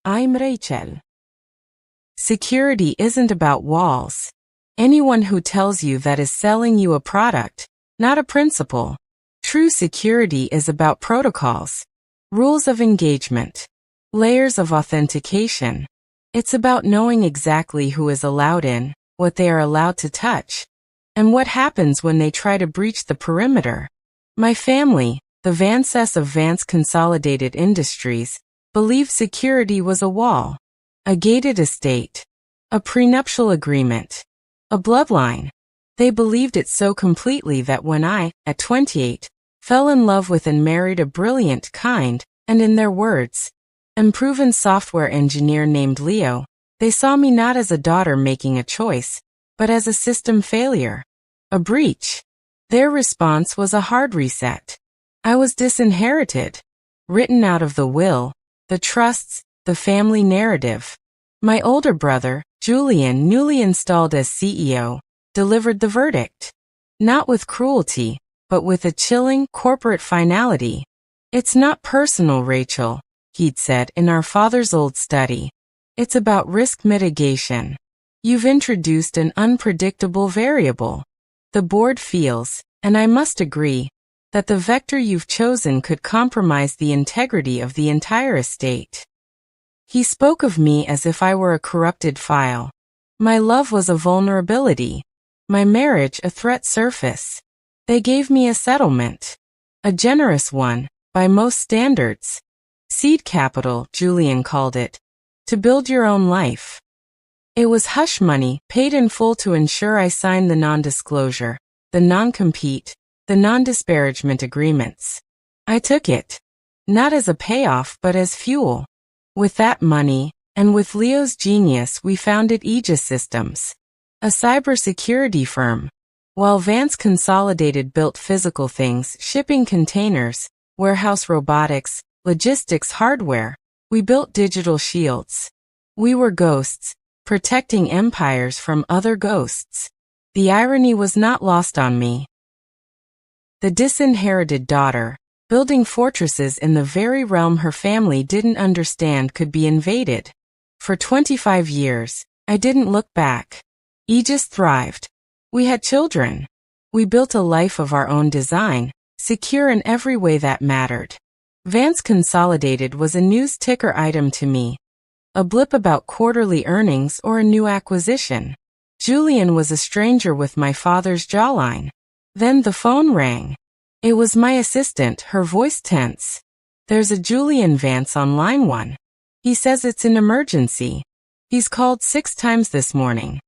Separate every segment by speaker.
Speaker 1: I'm Rachel. Security isn't about walls. Anyone who tells you that is selling you a product, not a principle. True security is about protocols, rules of engagement, layers of authentication. It's about knowing exactly who is allowed in, what they are allowed to touch, and what happens when they try to breach the perimeter. My family, the Vances of Vance Consolidated Industries, believed security was a wall, a gated estate, a prenuptial agreement, a bloodline. They believed it so completely that when I, at 28, fell in love with and married a brilliant, kind, and in their words, improving software engineer named Leo, they saw me not as a daughter making a choice, but as a system failure, a breach. Their response was a hard reset. I was disinherited, written out of the will, the trusts, the family narrative. My older brother, Julian, newly installed as CEO, delivered the verdict. Not with cruelty, but with a chilling corporate finality. It's not personal, Rachel, he'd said in our father's old study. It's about risk mitigation. You've introduced an unpredictable variable. The board feels, and I must agree, that the vector you've chosen could compromise the integrity of the entire estate. He spoke of me as if I were a corrupted file. My love was a vulnerability. My marriage a threat surface. They gave me a settlement. A generous one, by most standards. Seed capital, Julian called it. To build your own life. It was hush money, paid in full to ensure I signed the non-disclosure, the non-compete, the non-disparagement agreements. I took it. Not as a payoff but as fuel. With that money, and with Leo's genius, we founded Aegis Systems, a cybersecurity firm. While Vance Consolidated built physical things, shipping containers, warehouse robotics, logistics hardware, we built digital shields. We were ghosts, protecting empires from other ghosts. The irony was not lost on me. The disinherited daughter, building fortresses in the very realm her family didn't understand could be invaded. For 25 years, I didn't look back. Aegis thrived. We had children. We built a life of our own design, secure in every way that mattered. Vance Consolidated was a news ticker item to me. A blip about quarterly earnings or a new acquisition. Julian was a stranger with my father's jawline. Then the phone rang. It was my assistant, her voice tense. There's a Julian Vance on line 1. He says it's an emergency. He's called 6 times this morning.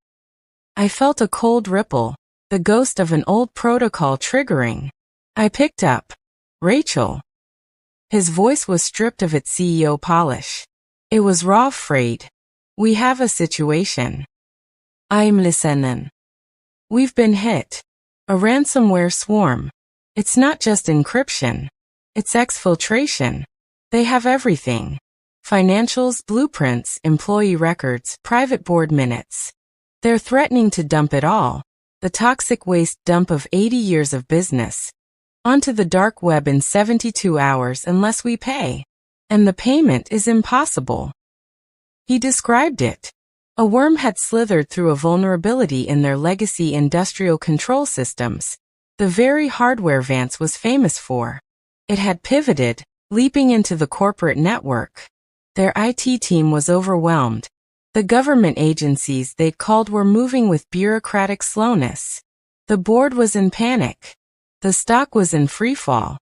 Speaker 1: I felt a cold ripple, the ghost of an old protocol triggering. I picked up. Rachel. His voice was stripped of its CEO polish. It was raw freight. We have a situation. I'm listening. We've been hit. A ransomware swarm. It's not just encryption. It's exfiltration. They have everything. Financials, blueprints, employee records, private board minutes. They're threatening to dump it all. The toxic waste dump of 80 years of business. Onto the dark web in 72 hours unless we pay. And the payment is impossible. He described it. A worm had slithered through a vulnerability in their legacy industrial control systems. The very hardware Vance was famous for. It had pivoted, leaping into the corporate network. Their IT team was overwhelmed. The government agencies they'd called were moving with bureaucratic slowness. The board was in panic. The stock was in freefall.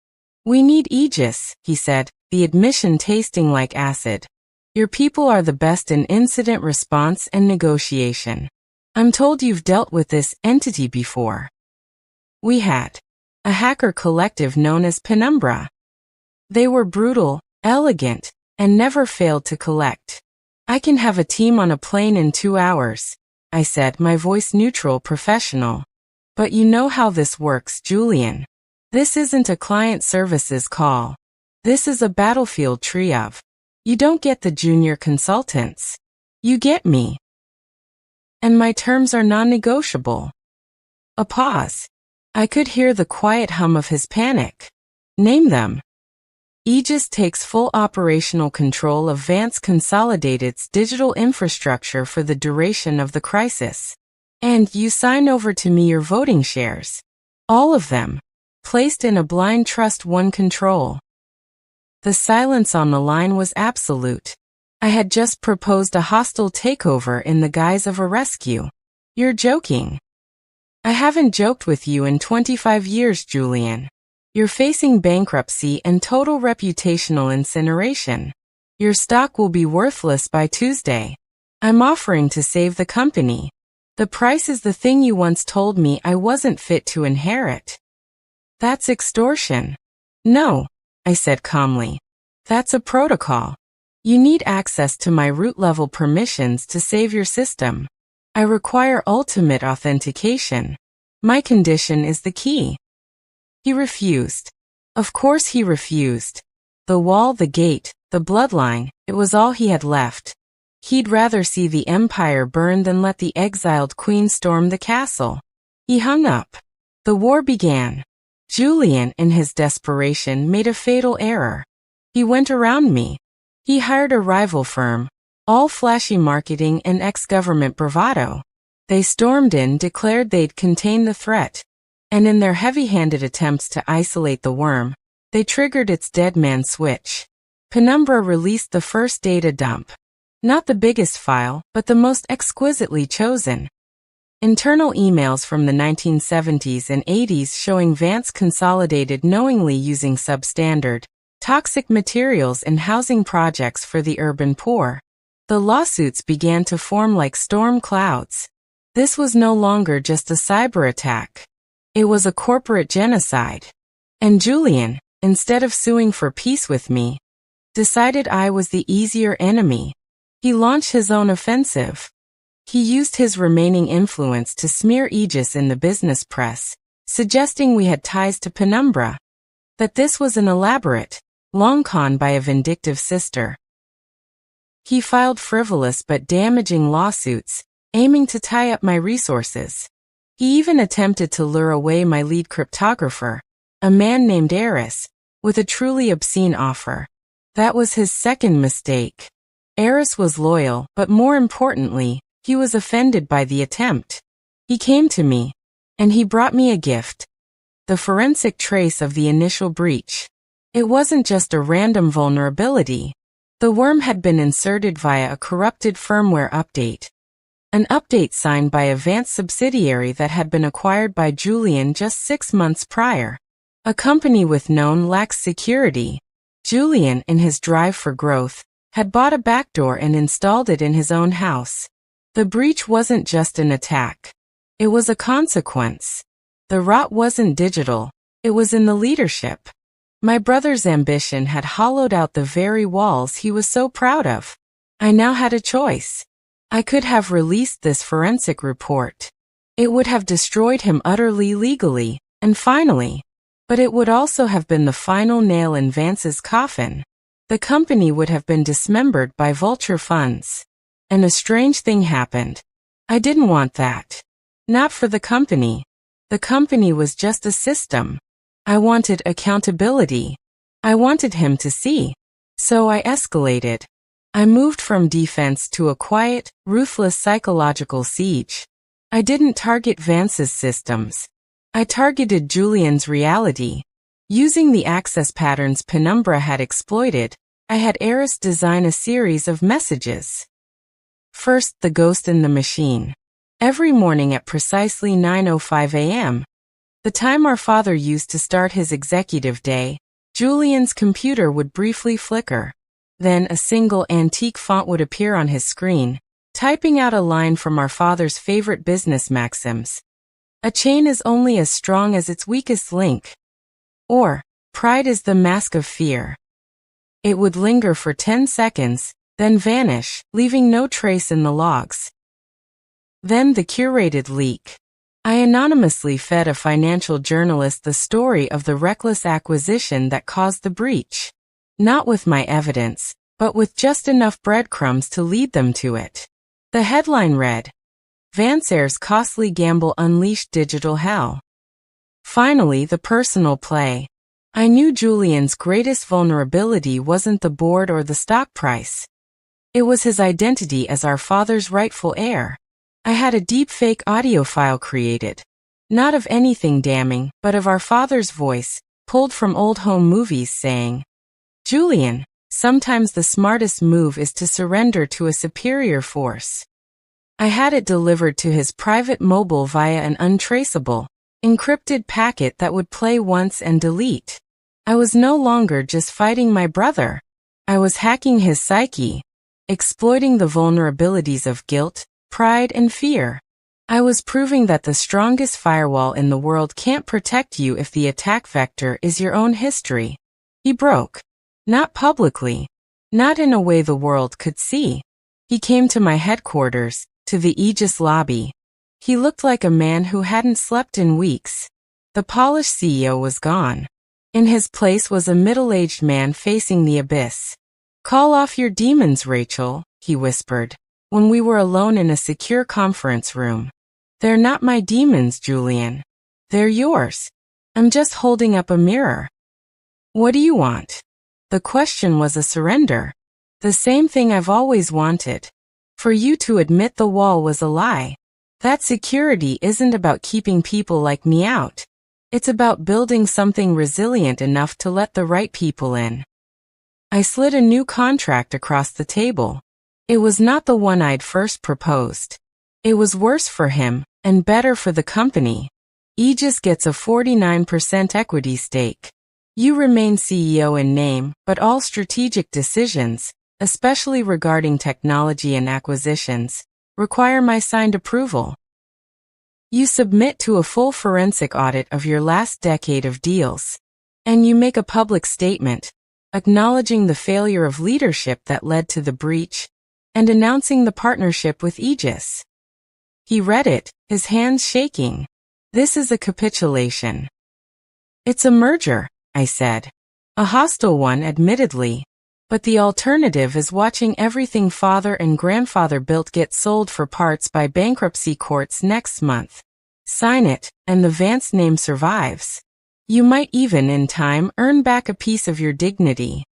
Speaker 1: We need Aegis, he said, the admission tasting like acid. Your people are the best in incident response and negotiation. I'm told you've dealt with this entity before. We had. A hacker collective known as Penumbra. They were brutal, elegant, and never failed to collect. I can have a team on a plane in 2 hours, I said, my voice neutral, professional. But you know how this works, Julian. This isn't a client services call. This is a battlefield triage. You don't get the junior consultants. You get me. And my terms are non-negotiable. A pause. I could hear the quiet hum of his panic. Name them. Aegis takes full operational control of Vance Consolidated's digital infrastructure for the duration of the crisis. And you sign over to me your voting shares. All of them. Placed in a blind trust one control. The silence on the line was absolute. I had just proposed a hostile takeover in the guise of a rescue. You're joking. I haven't joked with you in 25 years, Julian. You're facing bankruptcy and total reputational incineration. Your stock will be worthless by Tuesday. I'm offering to save the company. The price is the thing you once told me I wasn't fit to inherit. That's extortion. No, I said calmly. That's a protocol. You need access to my root-level permissions to save your system. I require ultimate authentication. My condition is the key. He refused. Of course he refused. The wall, the gate, the bloodline, it was all he had left. He'd rather see the empire burn than let the exiled queen storm the castle. He hung up. The war began. Julian, in his desperation, made a fatal error. He went around me. He hired a rival firm, all flashy marketing and ex-government bravado. They stormed in, declared they'd contain the threat, and in their heavy-handed attempts to isolate the worm, they triggered its dead man switch. Penumbra released the first data dump. Not the biggest file, but the most exquisitely chosen. Internal emails from the 1970s and 80s showing Vance Consolidated knowingly using substandard, toxic materials in housing projects for the urban poor. The lawsuits began to form like storm clouds. This was no longer just a cyber attack. It was a corporate genocide. And Julian, instead of suing for peace with me, decided I was the easier enemy. He launched his own offensive. He used his remaining influence to smear Aegis in the business press, suggesting we had ties to Penumbra. That this was an elaborate, long con by a vindictive sister. He filed frivolous but damaging lawsuits, aiming to tie up my resources. He even attempted to lure away my lead cryptographer, a man named Eris, with a truly obscene offer. That was his second mistake. Eris was loyal, but more importantly, he was offended by the attempt. He came to me, and he brought me a gift. The forensic trace of the initial breach. It wasn't just a random vulnerability. The worm had been inserted via a corrupted firmware update. An update signed by a Vance subsidiary that had been acquired by Julian just 6 months prior. A company with known lax security. Julian, in his drive for growth, had bought a backdoor and installed it in his own house. The breach wasn't just an attack. It was a consequence. The rot wasn't digital. It was in the leadership. My brother's ambition had hollowed out the very walls he was so proud of. I now had a choice. I could have released this forensic report. It would have destroyed him utterly legally, and finally. But it would also have been the final nail in Vance's coffin. The company would have been dismembered by vulture funds. And a strange thing happened. I didn't want that. Not for the company. The company was just a system. I wanted accountability. I wanted him to see. So I escalated. I moved from defense to a quiet, ruthless psychological siege. I didn't target Vance's systems. I targeted Julian's reality. Using the access patterns Penumbra had exploited, I had Eris design a series of messages. First, the ghost in the machine. Every morning at precisely 9:05 a.m., the time our father used to start his executive day, Julian's computer would briefly flicker. Then a single antique font would appear on his screen, typing out a line from our father's favorite business maxims. A chain is only as strong as its weakest link. Or, pride is the mask of fear. It would linger for 10 seconds, then vanish, leaving no trace in the logs. Then the curated leak. I anonymously fed a financial journalist the story of the reckless acquisition that caused the breach. Not with my evidence, but with just enough breadcrumbs to lead them to it. The headline read, Vance's costly gamble unleashed digital hell. Finally, the personal play. I knew Julian's greatest vulnerability wasn't the board or the stock price. It was his identity as our father's rightful heir. I had a deepfake audio file created. Not of anything damning, but of our father's voice, pulled from old home movies saying, "Julian, sometimes the smartest move is to surrender to a superior force." I had it delivered to his private mobile via an untraceable, encrypted packet that would play once and delete. I was no longer just fighting my brother. I was hacking his psyche, exploiting the vulnerabilities of guilt, pride, and fear. I was proving that the strongest firewall in the world can't protect you if the attack vector is your own history. He broke. Not publicly. Not in a way the world could see. He came to my headquarters, to the Aegis lobby. He looked like a man who hadn't slept in weeks. The polished CEO was gone. In his place was a middle-aged man facing the abyss. "Call off your demons, Rachel," he whispered, when we were alone in a secure conference room. "They're not my demons, Julian. They're yours. I'm just holding up a mirror." "What do you want?" The question was a surrender. The same thing I've always wanted. For you to admit the wall was a lie. That security isn't about keeping people like me out. It's about building something resilient enough to let the right people in. I slid a new contract across the table. It was not the one I'd first proposed. It was worse for him, and better for the company. Aegis gets a 49% equity stake. You remain CEO in name, but all strategic decisions, especially regarding technology and acquisitions, require my signed approval. You submit to a full forensic audit of your last decade of deals. And you make a public statement, acknowledging the failure of leadership that led to the breach, and announcing the partnership with Aegis. He read it, his hands shaking. "This is a capitulation." "It's a merger," I said. "A hostile one, admittedly. But the alternative is watching everything father and grandfather built get sold for parts by bankruptcy courts next month. Sign it, and the Vance name survives. You might even, in time, earn back a piece of your dignity."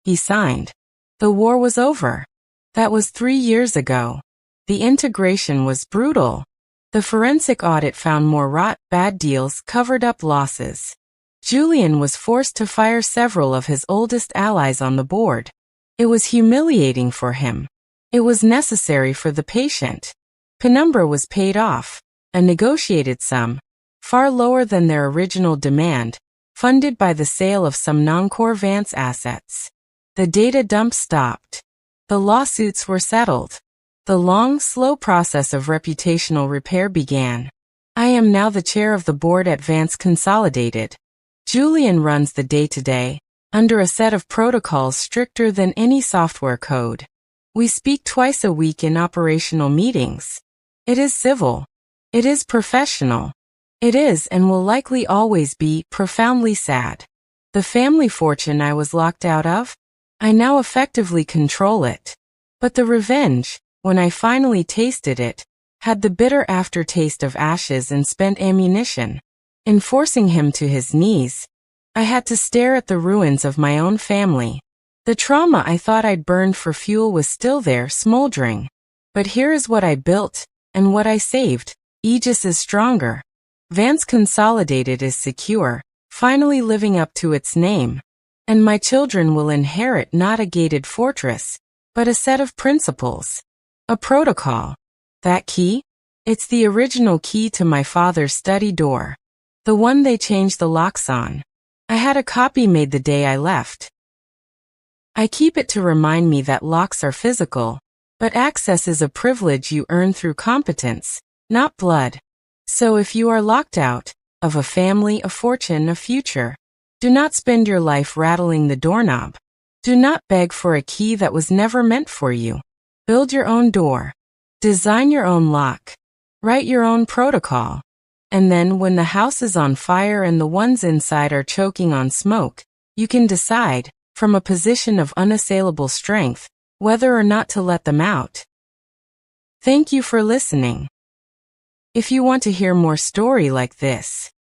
Speaker 1: He signed. The war was over. That was 3 years ago. The integration was brutal. The forensic audit found more rot, bad deals, covered up losses. Julian was forced to fire several of his oldest allies on the board. It was humiliating for him. It was necessary for the patient. Penumbra was paid off, a negotiated sum, far lower than their original demand, funded by the sale of some non-core Vance assets. The data dump stopped. The lawsuits were settled. The long, slow process of reputational repair began. I am now the chair of the board at Vance Consolidated. Julian runs the day-to-day, under a set of protocols stricter than any software code. We speak twice a week in operational meetings. It is civil. It is professional. It is and will likely always be profoundly sad. The family fortune I was locked out of? I now effectively control it. But the revenge, when I finally tasted it, had the bitter aftertaste of ashes and spent ammunition. In forcing him to his knees, I had to stare at the ruins of my own family. The trauma I thought I'd burned for fuel was still there, smoldering. But here is what I built, and what I saved. Aegis is stronger. Vance Consolidated is secure, finally living up to its name. And my children will inherit not a gated fortress, but a set of principles. A protocol. That key? It's the original key to my father's study door. The one they changed the locks on. I had a copy made the day I left. I keep it to remind me that locks are physical, but access is a privilege you earn through competence, not blood. So if you are locked out, of a family, a fortune, a future, do not spend your life rattling the doorknob. Do not beg for a key that was never meant for you. Build your own door. Design your own lock. Write your own protocol. And then when the house is on fire and the ones inside are choking on smoke, you can decide, from a position of unassailable strength, whether or not to let them out. Thank you for listening. If you want to hear more story like this,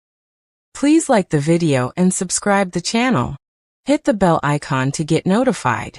Speaker 1: Please like the video and subscribe the channel. Hit the bell icon to get notified.